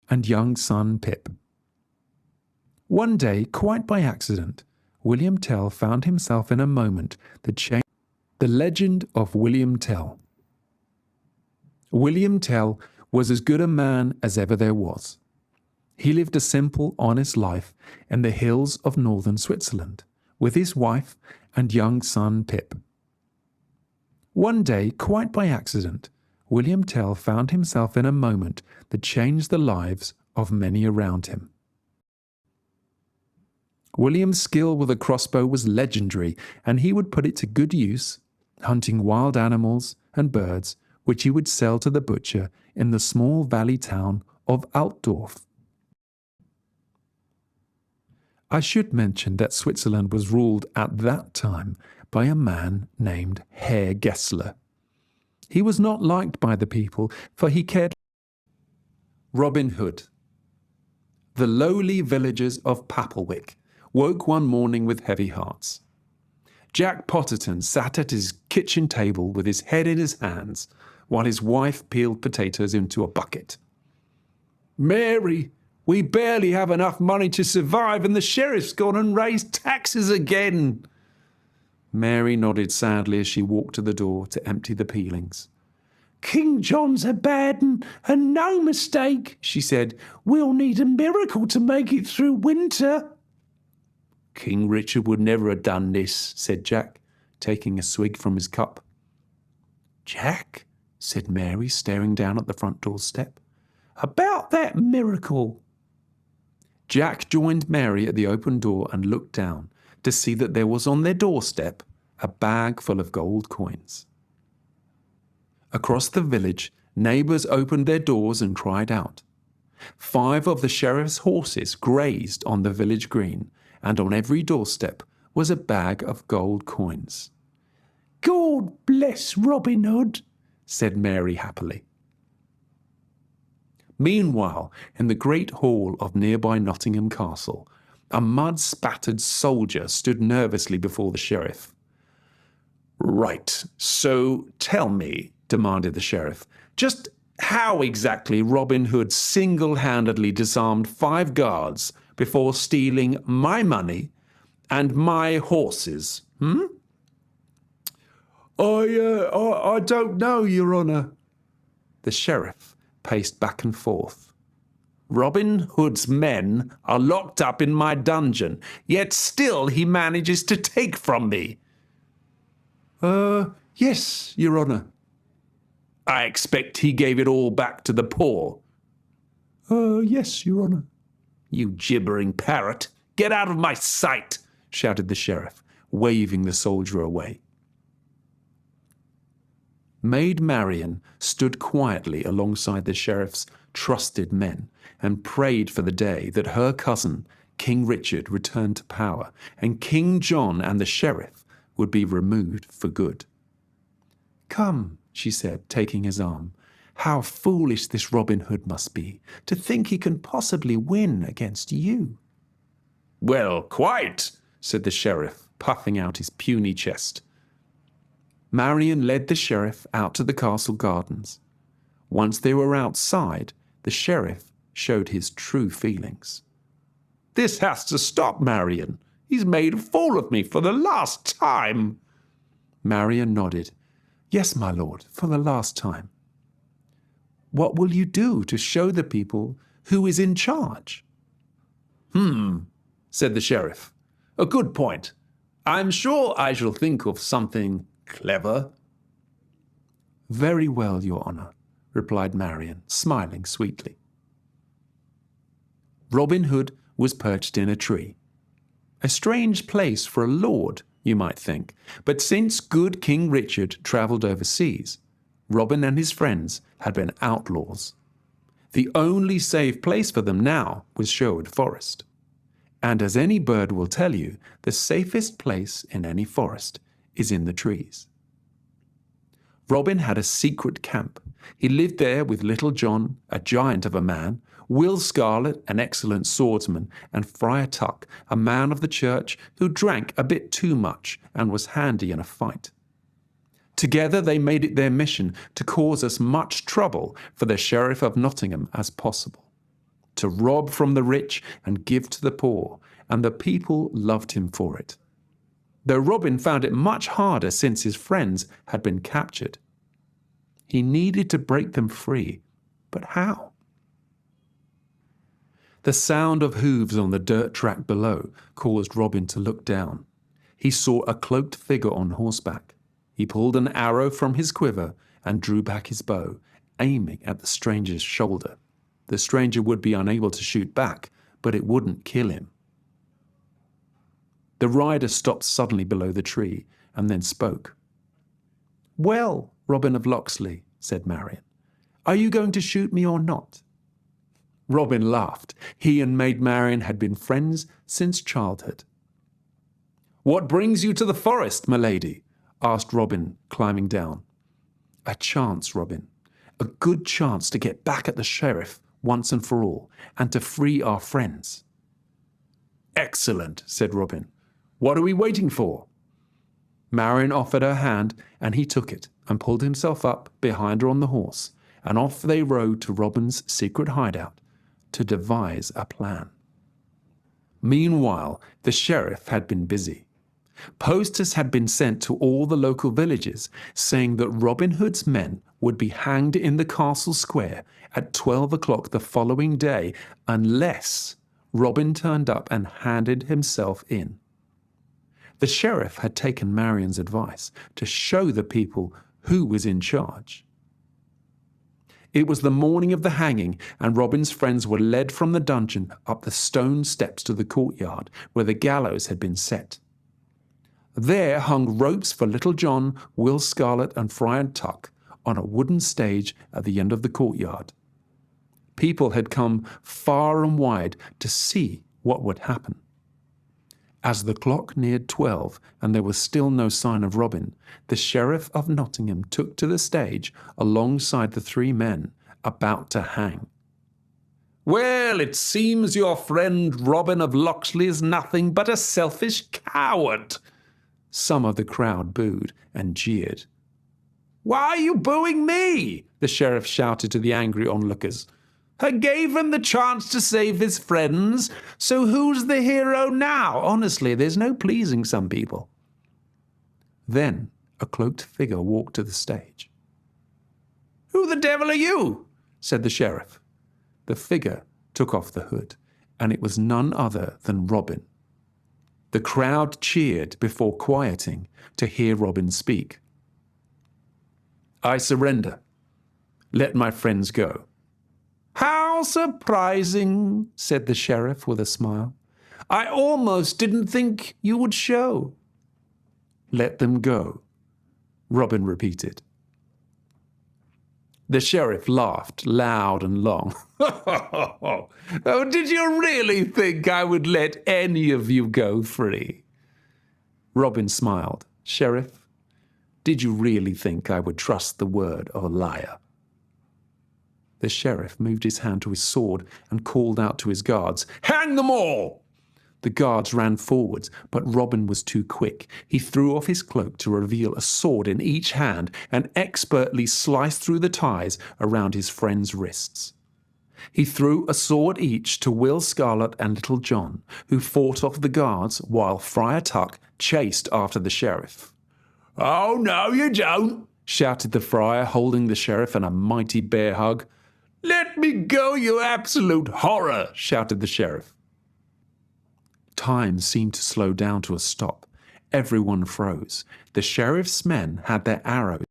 and young son Pip. One day, quite by accident, William Tell found himself in a moment that changed the legend of William Tell. William Tell was as good a man as ever there was. He lived a simple, honest life in the hills of northern Switzerland with his wife and young son Pip. One day, quite by accident, William Tell found himself in a moment that changed the lives of many around him. William's skill with a crossbow was legendary, and he would put it to good use, hunting wild animals and birds, which he would sell to the butcher in the small valley town of Altdorf. I should mention that Switzerland was ruled at that time by a man named Herr Gessler. He was not liked by the people, for he cared. Robin Hood. The lowly villagers of Papelwick woke one morning with heavy hearts. Jack Potterton sat at his kitchen table with his head in his hands, while his wife peeled potatoes into a bucket. "Mary, we barely have enough money to survive, and the sheriff's gone and raised taxes again." Mary nodded sadly as she walked to the door to empty the peelings. "King John's a bad 'un, and no mistake," she said. "We'll need a miracle to make it through winter." "King Richard would never have done this," said Jack, taking a swig from his cup. "Jack," said Mary, staring down at the front door step. "About that miracle." Jack joined Mary at the open door and looked down to see that there was on their doorstep a bag full of gold coins. Across the village, neighbours opened their doors and cried out. 5 of the sheriff's horses grazed on the village green, and on every doorstep was a bag of gold coins. "God bless Robin Hood," said Mary happily. Meanwhile, in the great hall of nearby Nottingham Castle, a mud-spattered soldier stood nervously before the sheriff. "Right, so tell me," demanded the sheriff, "just how exactly Robin Hood single-handedly disarmed 5 guards before stealing my money and my horses, I don't know, Your Honour." The sheriff paced back and forth. "Robin Hood's men are locked up in my dungeon, yet still he manages to take from me." Yes, Your Honour." "I expect he gave it all back to the poor." Yes, Your Honour." "You gibbering parrot, get out of my sight," shouted the sheriff, waving the soldier away. Maid Marian stood quietly alongside the sheriff's trusted men and prayed for the day that her cousin, King Richard, returned to power, and King John and the sheriff would be removed for good. "Come," she said, taking his arm. "How foolish this Robin Hood must be, to think he can possibly win against you." "Well, quite," said the sheriff, puffing out his puny chest. Marian led the sheriff out to the castle gardens. Once they were outside, the sheriff showed his true feelings. "This has to stop, Marian. He's made a fool of me for the last time." Marian nodded. "Yes, my lord, for the last time." "What will you do to show the people who is in charge?" Said the sheriff. "A good point. I'm sure I shall think of something clever." "Very well, Your Honour," replied Marian, smiling sweetly. Robin Hood was perched in a tree. A strange place for a lord, you might think, but since good King Richard travelled overseas, Robin and his friends had been outlaws. The only safe place for them now was Sherwood Forest. And as any bird will tell you, the safest place in any forest is in the trees. Robin had a secret camp. He lived there with Little John, a giant of a man, Will Scarlet, an excellent swordsman, and Friar Tuck, a man of the church who drank a bit too much and was handy in a fight. Together they made it their mission to cause as much trouble for the Sheriff of Nottingham as possible. to rob from the rich and give to the poor, and the people loved him for it. Though Robin found it much harder since his friends had been captured. He needed to break them free, but how? The sound of hooves on the dirt track below caused Robin to look down. He saw a cloaked figure on horseback. He pulled an arrow from his quiver and drew back his bow, aiming at the stranger's shoulder. The stranger would be unable to shoot back, but it wouldn't kill him. The rider stopped suddenly below the tree and then spoke. "Well, Robin of Locksley," said Marian, "are you going to shoot me or not?" Robin laughed. He and Maid Marian had been friends since childhood. "What brings you to the forest, my lady?" asked Robin, climbing down. "A chance, Robin. A good chance to get back at the sheriff once and for all, and to free our friends." "Excellent," said Robin. "What are we waiting for?" Marian offered her hand, and he took it and pulled himself up behind her on the horse, and off they rode to Robin's secret hideout to devise a plan. Meanwhile, the sheriff had been busy. Posters had been sent to all the local villages saying that Robin Hood's men would be hanged in the castle square at 12 o'clock the following day unless Robin turned up and handed himself in. The sheriff had taken Marian's advice to show the people who was in charge. It was the morning of the hanging, and Robin's friends were led from the dungeon up the stone steps to the courtyard where the gallows had been set. There hung ropes for Little John, Will Scarlet, and Friar Tuck on a wooden stage at the end of the courtyard. People had come far and wide to see what would happen. As the clock neared 12 and there was still no sign of Robin, the Sheriff of Nottingham took to the stage alongside the three men about to hang. "Well, it seems your friend Robin of Locksley is nothing but a selfish coward." Some of the crowd booed and jeered. "Why are you booing me?" the sheriff shouted to the angry onlookers. "I gave him the chance to save his friends, so who's the hero now? Honestly, there's no pleasing some people." Then a cloaked figure walked to the stage. "Who the devil are you?" said the sheriff. The figure took off the hood, and it was none other than Robin. The crowd cheered before quieting to hear Robin speak. "I surrender. Let my friends go." "How surprising," said the sheriff with a smile. "I almost didn't think you would show." "Let them go," Robin repeated. The sheriff laughed loud and long. "Oh, did you really think I would let any of you go free?" Robin smiled. "Sheriff, did you really think I would trust the word of a liar?" The sheriff moved his hand to his sword and called out to his guards, "Hang them all!" The guards ran forwards, but Robin was too quick. He threw off his cloak to reveal a sword in each hand and expertly sliced through the ties around his friends' wrists. He threw a sword each to Will Scarlet and Little John, who fought off the guards while Friar Tuck chased after the sheriff. "Oh, no, you don't!" shouted the friar, holding the sheriff in a mighty bear hug. "Let me go, you absolute horror!" shouted the sheriff. Time seemed to slow down to a stop. Everyone froze. The sheriff's men had their arrows